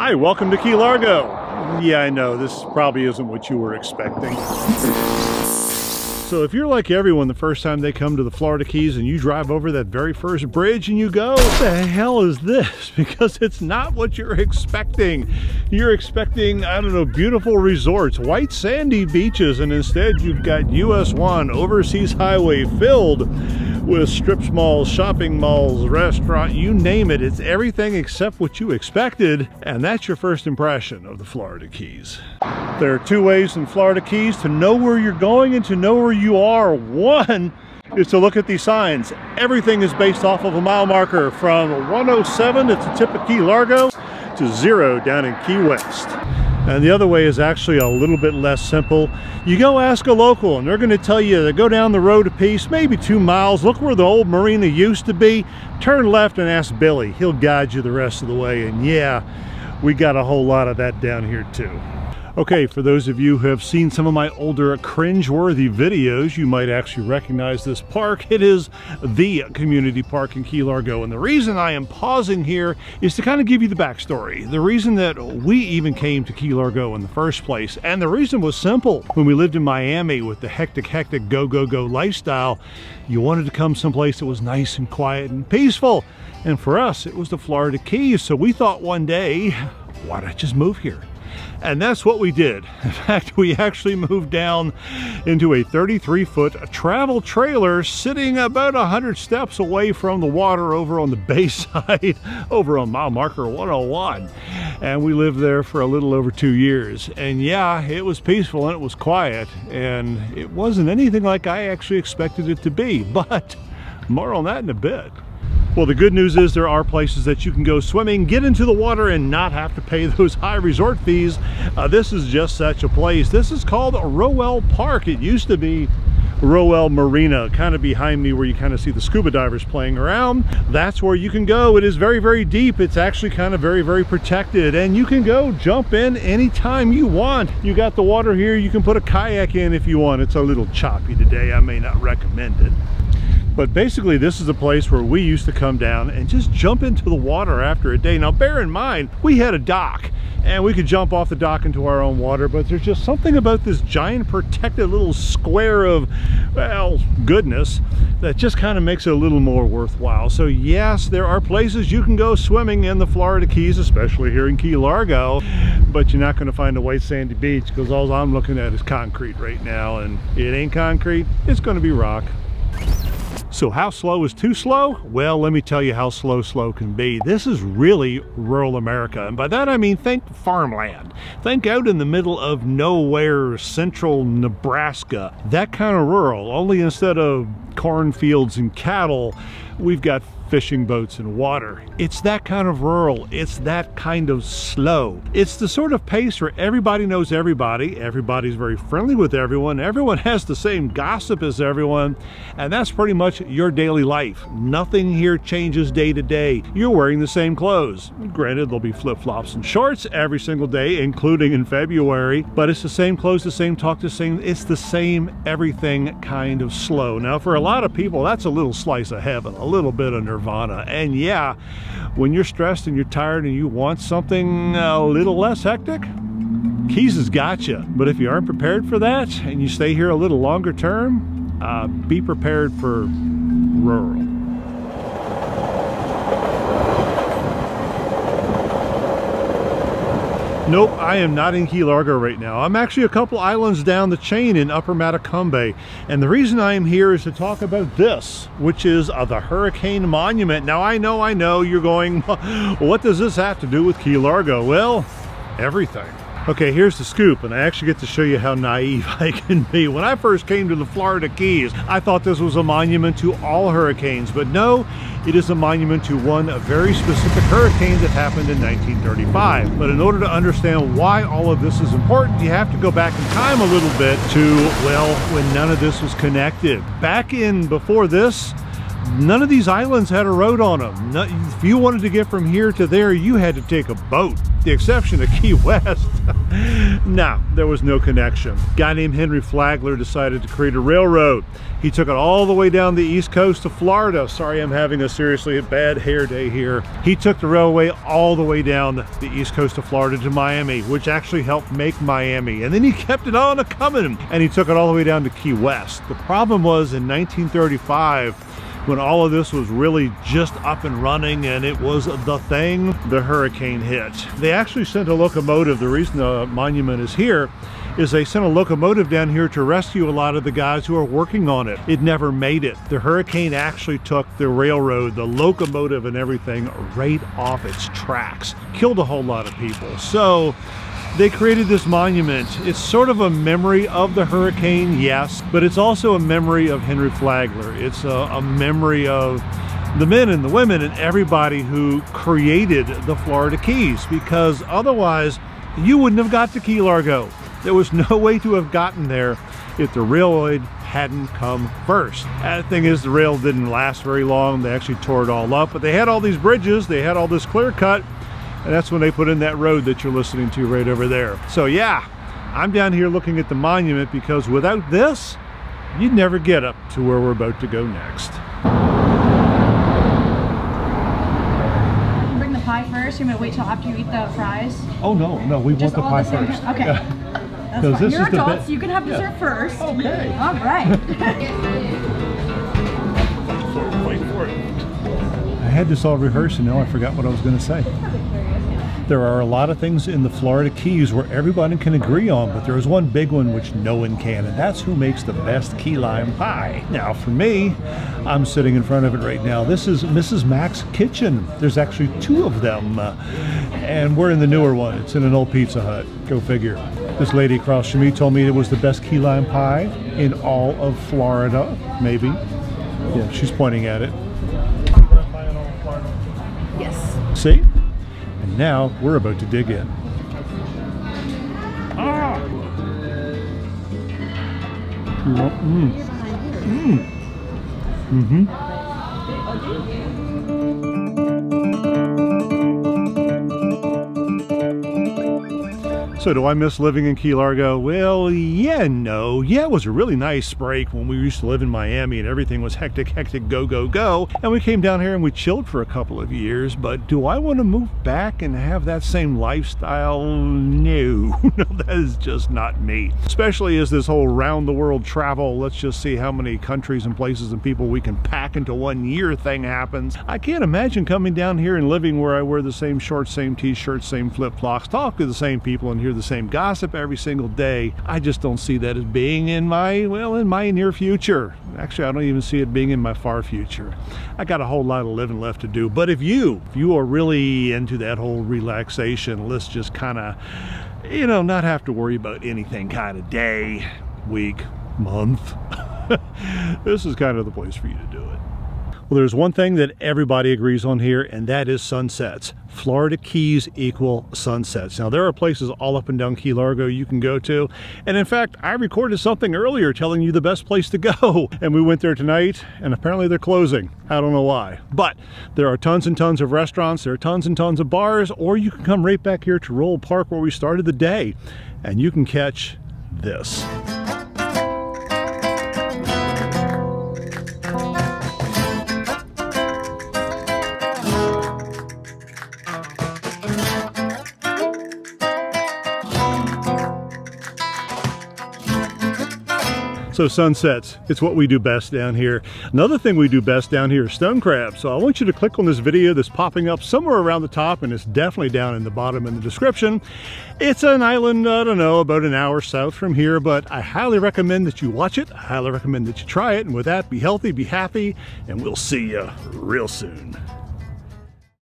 Hi, welcome to Key Largo. Yeah, I know, this probably isn't what you were expecting. So if you're like everyone the first time they come to the Florida Keys and you drive over that very first bridge and you go, what the hell is this? Because it's not what you're expecting. You're expecting, I don't know, beautiful resorts, white sandy beaches, and instead you've got US 1 overseas highway filled with strip malls, shopping malls, restaurant, you name it. It's everything except what you expected, and that's your first impression of the Florida Keys. There are two ways in Florida Keys to know where you're going and to know where you are. One is to look at these signs. Everything is based off of a mile marker from 107 at the tip of Key Largo to 0 down in Key West. And the other way is actually a little bit less simple. You go ask a local and they're going to tell you to go down the road a piece, maybe 2 miles, look where the old marina used to be, turn left and ask Billy. He'll guide you the rest of the way. And yeah, we got a whole lot of that down here too. Okay, for those of you who have seen some of my older cringe-worthy videos, you might actually recognize this park. It is the community park in Key Largo, and the reason I am pausing here is to kind of give you the backstory. The reason that we even came to Key Largo in the first place, and the reason was simple. When we lived in Miami with the hectic, go, go, go lifestyle, you wanted to come someplace that was nice and quiet and peaceful. And for us, it was the Florida Keys, so we thought one day, why not just move here? And that's what we did. In fact, we actually moved down into a 33-foot travel trailer sitting about 100 steps away from the water over on the bay side, over on mile marker 101. And we lived there for a little over 2 years. And yeah, it was peaceful and it was quiet. And it wasn't anything like I actually expected it to be. But more on that in a bit. Well, the good news is there are places that you can go swimming, get into the water, and not have to pay those high resort fees. This is just such a place. This is called Rowell Park. It used to be Rowell Marina, kind of behind me where you kind of see the scuba divers playing around. That's where you can go. It is very, very deep. It's actually kind of very, very protected, and you can go jump in anytime you want. You got the water here. You can put a kayak in if you want. It's a little choppy today. I may not recommend it. But basically, this is a place where we used to come down and just jump into the water after a day. Now, bear in mind, we had a dock and we could jump off the dock into our own water, but there's just something about this giant protected little square of, well, goodness that just kind of makes it a little more worthwhile. So yes, there are places you can go swimming in the Florida Keys, especially here in Key Largo, but you're not going to find a white sandy beach because all I'm looking at is concrete right now, and it ain't concrete, it's going to be rock. So how slow is too slow? Well, let me tell you how slow can be. This is really rural America. And by that I mean think farmland. Think out in the middle of nowhere, central Nebraska. That kind of rural, only instead of cornfields and cattle, we've got fishing boats and water. It's that kind of rural. It's that kind of slow. It's the sort of pace where everybody knows everybody. Everybody's very friendly with everyone. Everyone has the same gossip as everyone. And that's pretty much your daily life. Nothing here changes day to day. You're wearing the same clothes. Granted, there'll be flip-flops and shorts every single day, including in February, but it's the same clothes, the same talk, the same, it's the same everything kind of slow. Now, for a lot of people, that's a little slice of heaven, a little bit of nirvana. And yeah, when you're stressed and you're tired and you want something a little less hectic, Keys has got you. But if you aren't prepared for that and you stay here a little longer term, be prepared for rural. Nope, I am not in Key Largo right now. I'm actually a couple islands down the chain in Upper Matacumbe. And the reason I am here is to talk about this, which is the Hurricane Monument. Now, I know you're going, what does this have to do with Key Largo? Well, everything. Okay, here's the scoop, and I actually get to show you how naive I can be. When I first came to the Florida Keys, I thought this was a monument to all hurricanes, but no, it is a monument to one very specific hurricane that happened in 1935. But in order to understand why all of this is important, you have to go back in time a little bit to, well, when none of this was connected. Back in before this, none of these islands had a road on them. If you wanted to get from here to there, you had to take a boat. The exception of Key West. No, there was no connection. A guy named Henry Flagler decided to create a railroad. He took it all the way down the east coast of Florida. Sorry, I'm having a seriously bad hair day here. He took the railway all the way down the east coast of Florida to Miami, which actually helped make Miami. And then he kept it on a-coming, and he took it all the way down to Key West. The problem was in 1935, when all of this was really just up and running and it was the thing, the hurricane hit. They actually sent a locomotive. The reason the monument is here is they sent a locomotive down here to rescue a lot of the guys who are working on it. It never made it. The hurricane actually took the railroad, the locomotive and everything right off its tracks. Killed a whole lot of people. So they created this monument. It's sort of a memory of the hurricane, yes, but it's also a memory of Henry Flagler. It's a memory of the men and the women and everybody who created the Florida Keys, because otherwise you wouldn't have got to Key Largo. There was no way to have gotten there if the railroad hadn't come first. And the thing is, the rail didn't last very long. They actually tore it all up, but they had all these bridges, they had all this clear cut, and that's when they put in that road that you're listening to right over there. So yeah, I'm down here looking at the monument because without this, you'd never get up to where we're about to go next. Bring the pie first. You're gonna wait till after you eat the fries. Oh no, we want the pie first. Okay. Yeah. That's fine. This You're is adults, so you can have dessert first. Okay. All right. Wait for it. I had this all rehearsed and now I forgot what I was going to say. There are a lot of things in the Florida Keys where everybody can agree on, but there's one big one which no one can, and that's who makes the best key lime pie. Now for me, I'm sitting in front of it right now. This is Mrs. Mac's kitchen. There's actually two of them, and we're in the newer one. It's in an old Pizza Hut. Go figure. This lady across from me told me it was the best key lime pie in all of Florida, maybe. Yeah, she's pointing at it. Yes. See? And now we're about to dig in. Ah! So do I miss living in Key Largo? Well, yeah, no. Yeah, it was a really nice break when we used to live in Miami and everything was hectic, go, go, go. And we came down here and we chilled for a couple of years, but do I want to move back and have that same lifestyle? No, no, that is just not me. Especially as this whole round the world travel, let's just see how many countries and places and people we can pack into 1 year thing happens. I can't imagine coming down here and living where I wear the same shorts, same t-shirts, same flip-flops, talk to the same people and hear the same gossip every single day. I just don't see that as being in my near future. Actually, I don't even see it being in my far future. I got a whole lot of living left to do. But if you are really into that whole relaxation, let's just kind of, not have to worry about anything kind of day, week, month, this is kind of the place for you to do it. Well, there's one thing that everybody agrees on here, and that is sunsets. Florida Keys equal sunsets. Now, there are places all up and down Key Largo you can go to. And in fact, I recorded something earlier telling you the best place to go. And we went there tonight, and apparently they're closing. I don't know why. But there are tons and tons of restaurants, there are tons and tons of bars, or you can come right back here to Royal Park where we started the day, and you can catch this. So sunsets, it's what we do best down here. Another thing we do best down here is stone crabs. So I want you to click on this video that's popping up somewhere around the top, and it's definitely down in the bottom in the description. It's an island, I don't know, about an hour south from here, but I highly recommend that you watch it. I highly recommend that you try it. And with that, be healthy, be happy, and we'll see you real soon.